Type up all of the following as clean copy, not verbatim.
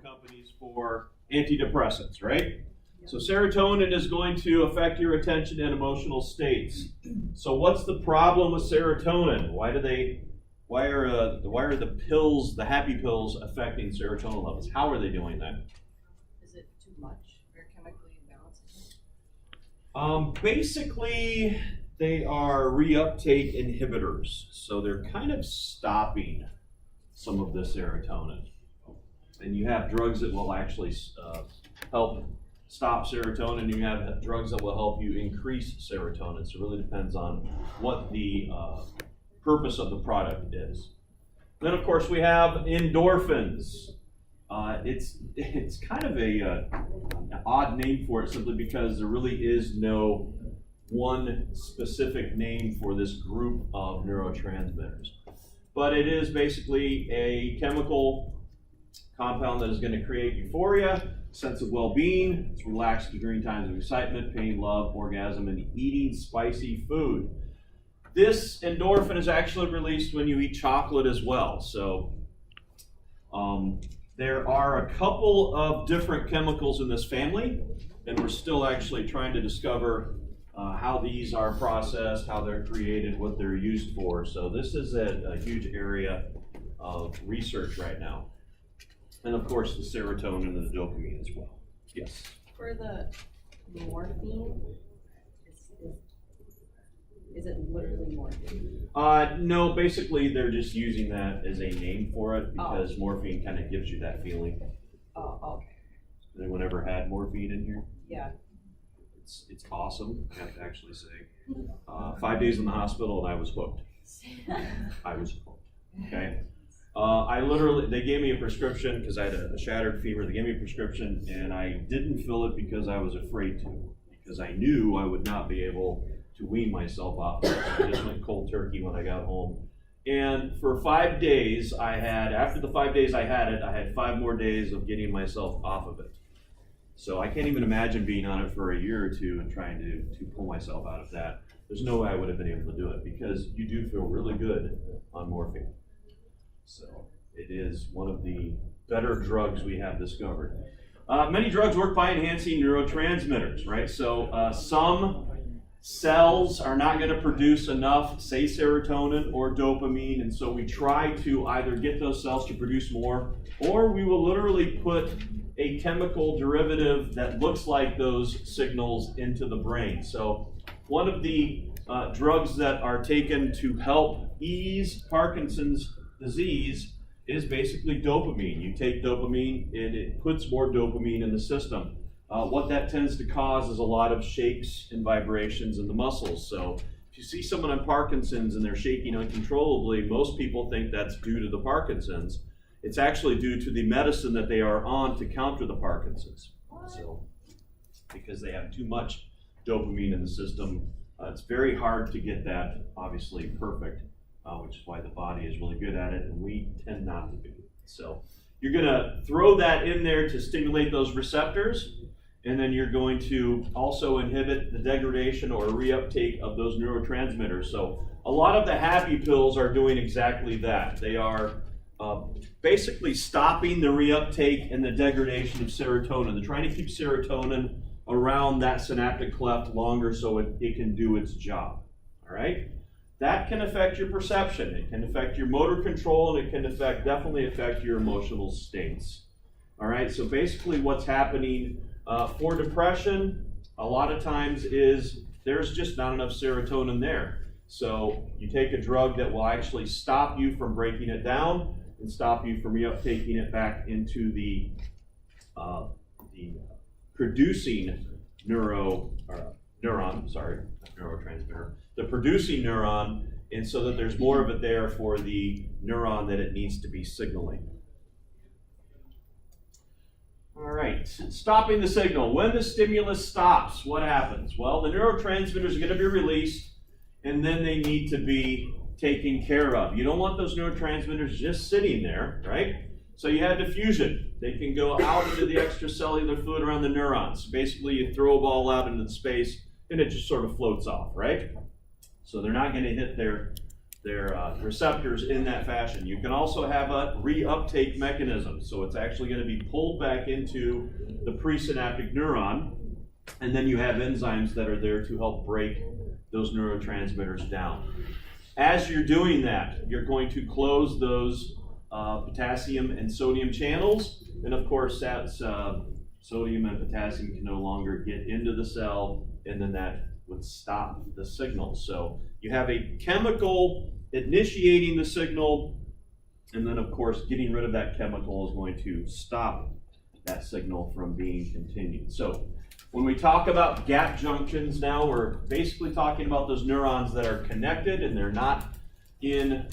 companies for antidepressants, right? So serotonin is going to affect your attention and emotional states. So what's the problem with serotonin? Why are the pills, the happy pills, affecting serotonin levels? How are they doing that? Is it too much or chemically imbalanced? Basically, they are reuptake inhibitors. So they're kind of stopping some of the serotonin. And you have drugs that will actually help stop serotonin. You have drugs that will help you increase serotonin. So it really depends on what the purpose of the product is. Then, of course, we have endorphins. It's kind of an odd name for it simply because there really is no one specific name for this group of neurotransmitters. But it is basically a chemical compound that is going to create euphoria, sense of well-being. It's relaxed during times of excitement, pain, love, orgasm, and eating spicy food. This endorphin is actually released when you eat chocolate as well. So there are a couple of different chemicals in this family, and we're still actually trying to discover how these are processed, how they're created, what they're used for. So this is a huge area of research right now. And of course, the serotonin and the dopamine as well. Yes? For the morphine, is it literally morphine? No, basically they're just using that as a name for it because morphine kind of gives you that feeling. Oh, okay. Anyone ever had morphine in here? Yeah. It's awesome, I have to actually say. 5 days in the hospital and I was hooked. I was hooked, okay? They gave me a prescription because I had a shattered femur. They gave me a prescription and I didn't fill it because I was afraid to, because I knew I would not be able to wean myself off of it. So I just went cold turkey when I got home. And for 5 days, after the 5 days I had it, I had 5 more days of getting myself off of it. So I can't even imagine being on it for a year or two and trying to pull myself out of that. There's no way I would have been able to do it because you do feel really good on morphine. So it is one of the better drugs we have discovered. Many drugs work by enhancing neurotransmitters, right? So some cells are not going to produce enough, say serotonin or dopamine, and so we try to either get those cells to produce more, or we will literally put a chemical derivative that looks like those signals into the brain. So one of the drugs that are taken to help ease Parkinson's disease is basically dopamine. You take dopamine and it puts more dopamine in the system. What that tends to cause is a lot of shakes and vibrations in the muscles. So if you see someone on Parkinson's and they're shaking uncontrollably, most people think that's due to the Parkinson's. It's actually due to the medicine that they are on to counter the Parkinson's. So, because they have too much dopamine in the system, it's very hard to get that obviously perfect, which is why the body is really good at it, and we tend not to be. So, you're going to throw that in there to stimulate those receptors, and then you're going to also inhibit the degradation or reuptake of those neurotransmitters. So, a lot of the happy pills are doing exactly that. They are basically stopping the reuptake and the degradation of serotonin. They're trying to keep serotonin around that synaptic cleft longer so it can do its job. All right? That can affect your perception. It can affect your motor control, and it can definitely affect your emotional states. All right? So basically what's happening for depression a lot of times is there's just not enough serotonin there. So you take a drug that will actually stop you from breaking it down and stop you from reuptaking it back into the producing neurotransmitter, the producing neuron, and so that there's more of it there for the neuron that it needs to be signaling. All right, stopping the signal. When the stimulus stops, what happens? Well, the neurotransmitters are going to be released, and then they need to be taken care of. You don't want those neurotransmitters just sitting there, right? So you have diffusion. They can go out into the extracellular fluid around the neurons. Basically, you throw a ball out into space, and it just sort of floats off, right? So they're not going to hit their receptors in that fashion. You can also have a reuptake mechanism. So it's actually going to be pulled back into the presynaptic neuron, and then you have enzymes that are there to help break those neurotransmitters down. As you're doing that, you're going to close those potassium and sodium channels, and of course that's sodium and potassium can no longer get into the cell, and then that would stop the signal. So you have a chemical initiating the signal, and then of course getting rid of that chemical is going to stop that signal from being continued. So when we talk about gap junctions now, we're basically talking about those neurons that are connected and they're not in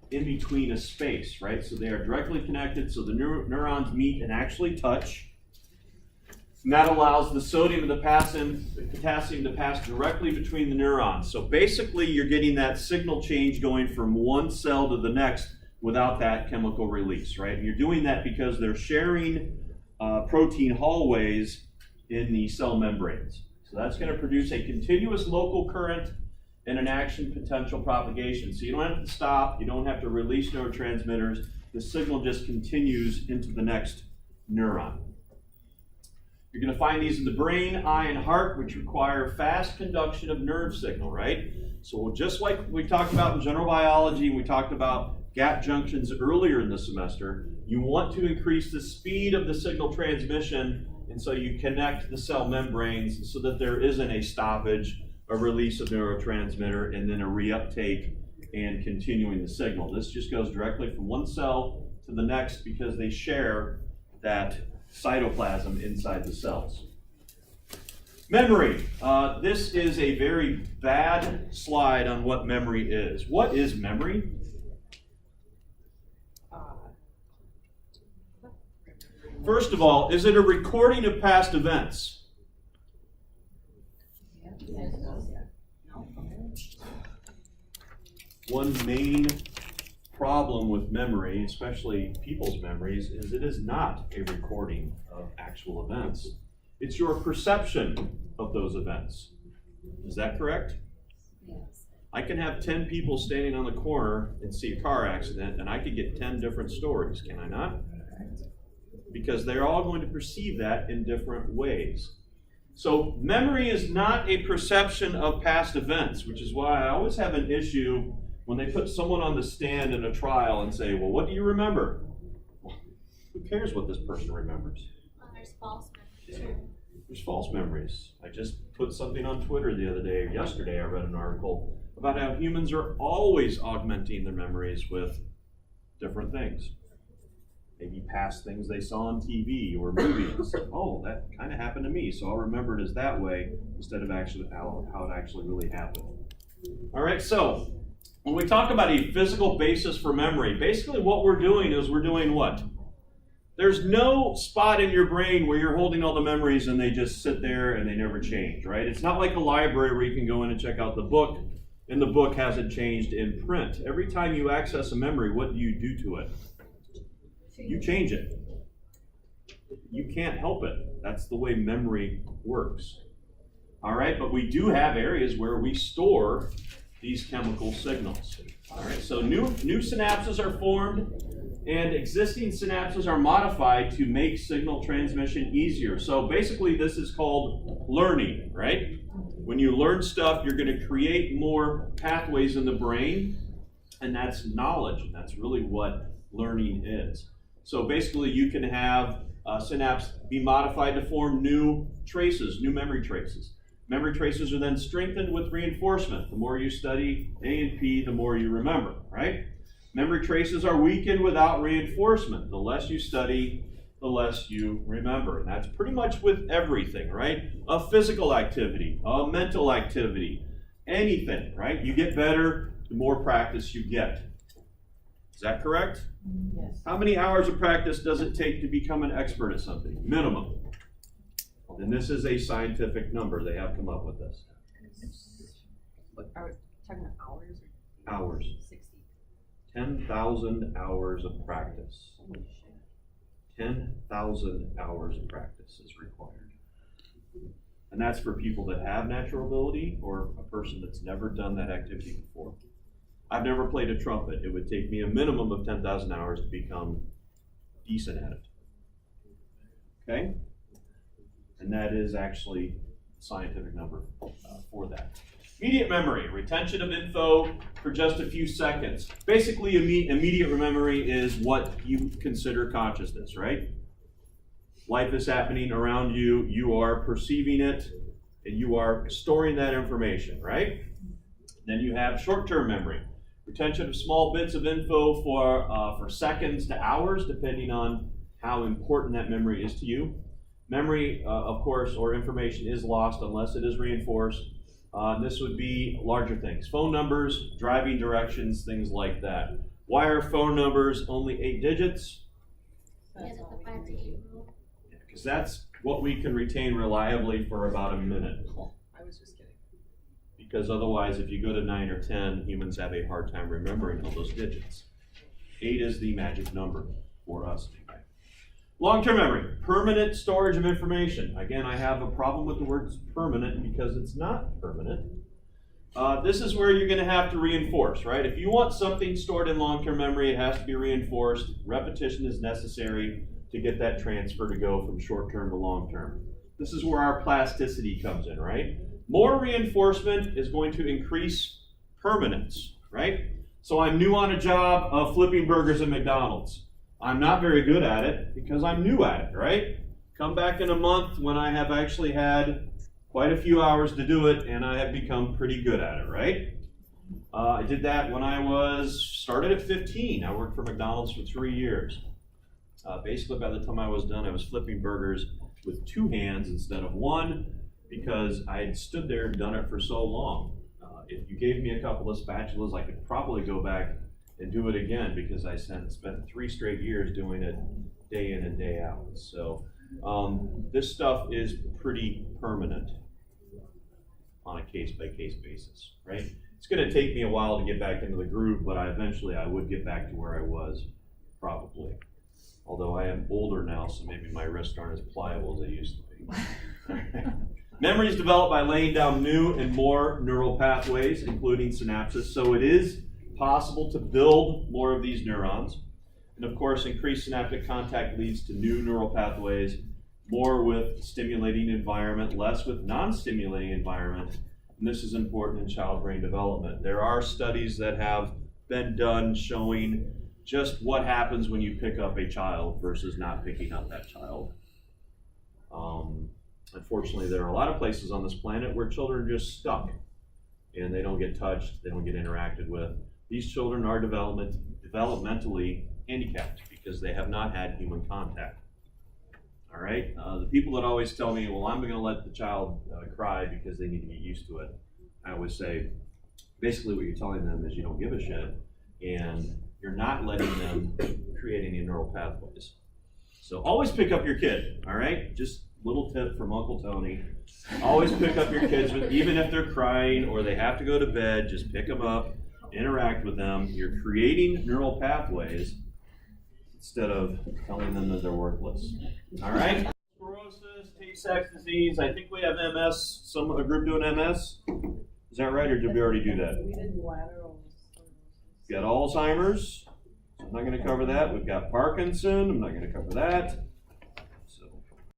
between a space, right? So they are directly connected, so the neurons meet and actually touch. And that allows the sodium and the potassium to pass directly between the neurons. So basically you're getting that signal change going from one cell to the next without that chemical release, right? And you're doing that because they're sharing protein hallways in the cell membranes. So that's going to produce a continuous local current and an action potential propagation. So you don't have to stop, you don't have to release neurotransmitters, the signal just continues into the next neuron. You're going to find these in the brain, eye, and heart, which require fast conduction of nerve signal, right? So just like we talked about in general biology, we talked about gap junctions earlier in the semester, you want to increase the speed of the signal transmission, and so you connect the cell membranes so that there isn't a stoppage, a release of neurotransmitter, and then a reuptake and continuing the signal. This just goes directly from one cell to the next because they share that cytoplasm inside the cells. Memory. This is a very bad slide on what memory is. What is memory? First of all, is it a recording of past events? One main problem with memory, especially people's memories, is it is not a recording of actual events. It's your perception of those events. Is that correct? Yes. I can have 10 people standing on the corner and see a car accident, and I could get 10 different stories, can I not? Because they're all going to perceive that in different ways. So memory is not a perception of past events, which is why I always have an issue when they put someone on the stand in a trial and say, well, what do you remember? Well, who cares what this person remembers? Well, there's false memories. There's false memories. I just put something on Twitter the other day, or yesterday I read an article about how humans are always augmenting their memories with different things. Maybe past things they saw on TV or movies. Oh, that kind of happened to me, so I'll remember it as that way instead of actually how it actually really happened. All right, so when we talk about a physical basis for memory, basically what we're doing is we're doing what? There's no spot in your brain where you're holding all the memories and they just sit there and they never change, right? It's not like a library where you can go in and check out the book and the book hasn't changed in print. Every time you access a memory, what do you do to it? You change it. You can't help it. That's the way memory works. All right, but we do have areas where we store these chemical signals. All right, so new synapses are formed and existing synapses are modified to make signal transmission easier. So basically this is called learning, right? When you learn stuff, you're going to create more pathways in the brain, and that's knowledge, and that's really what learning is. So basically you can have synapse be modified to form new traces, new memory traces. Memory traces are then strengthened with reinforcement. The more you study A and P, the more you remember, right? Memory traces are weakened without reinforcement. The less you study, the less you remember. And that's pretty much with everything, right? A physical activity, a mental activity, anything, right? You get better the more practice you get. Is that correct? Yes. How many hours of practice does it take to become an expert at something? Minimum. And this is a scientific number. They have come up with this. What, are we talking hours or Hours. 60? 10,000 hours of practice. Holy shit. 10,000 hours of practice is required. And that's for people that have natural ability or a person that's never done that activity before. I've never played a trumpet. It would take me a minimum of 10,000 hours to become decent at it. Okay? And that is actually a scientific number for that. Immediate memory, retention of info for just a few seconds. Basically, immediate memory is what you consider consciousness, right? Life is happening around you, you are perceiving it, and you are storing that information, right? Then you have short-term memory, retention of small bits of info for seconds to hours, depending on how important that memory is to you. Memory, of course, or information is lost unless it is reinforced. This would be larger things. Phone numbers, driving directions, things like that. Why are phone numbers only 8 digits? Because of the 5 to 8 rule. Because that's what we can retain reliably for about a minute. I was just kidding. Because otherwise, if you go to 9 or 10, humans have a hard time remembering all those digits. 8 is the magic number for us. Long-term memory, permanent storage of information. Again, I have a problem with the word permanent because it's not permanent. This is where you're going to have to reinforce, right? If you want something stored in long-term memory, it has to be reinforced. Repetition is necessary to get that transfer to go from short-term to long-term. This is where our plasticity comes in, right? More reinforcement is going to increase permanence, right? So I'm new on a job of flipping burgers at McDonald's. I'm not very good at it because I'm new at it, right? Come back in a month when I have actually had quite a few hours to do it and I have become pretty good at it, right? I did that when I started at 15. I worked for McDonald's for 3 years. Basically, by the time I was done, I was flipping burgers with 2 hands instead of 1 because I had stood there and done it for so long. If you gave me a couple of spatulas, I could probably go back and do it again because I spent 3 straight years doing it day in and day out. So this stuff is pretty permanent on a case-by-case basis, right? It's going to take me a while to get back into the groove, but eventually I would get back to where I was, probably. Although I am older now, so maybe my wrists aren't as pliable as they used to be. Memory is developed by laying down new and more neural pathways, including synapses. So it is possible to build more of these neurons. And of course, increased synaptic contact leads to new neural pathways, more with stimulating environment, less with non-stimulating environment. And this is important in child brain development. There are studies that have been done showing just what happens when you pick up a child versus not picking up that child. Unfortunately, there are a lot of places on this planet where children are just stuck and they don't get touched, they don't get interacted with. These children are developmentally handicapped because they have not had human contact. All right? The people that always tell me, well, I'm going to let the child cry because they need to get used to it. I always say, basically what you're telling them is you don't give a shit and you're not letting them create any neural pathways. So always pick up your kid, all right? Just little tip from Uncle Tony. Always pick up your kids, even if they're crying or they have to go to bed, just pick them up, interact with them. You're creating neural pathways instead of telling them that they're worthless. All right? Sclerosis, Tay-Sachs disease. I think we have MS. A group doing MS. Is that right, or did we already do that? We did lateral sclerosis. We've got Alzheimer's. I'm not going to cover that. We've got Parkinson. I'm not going to cover that.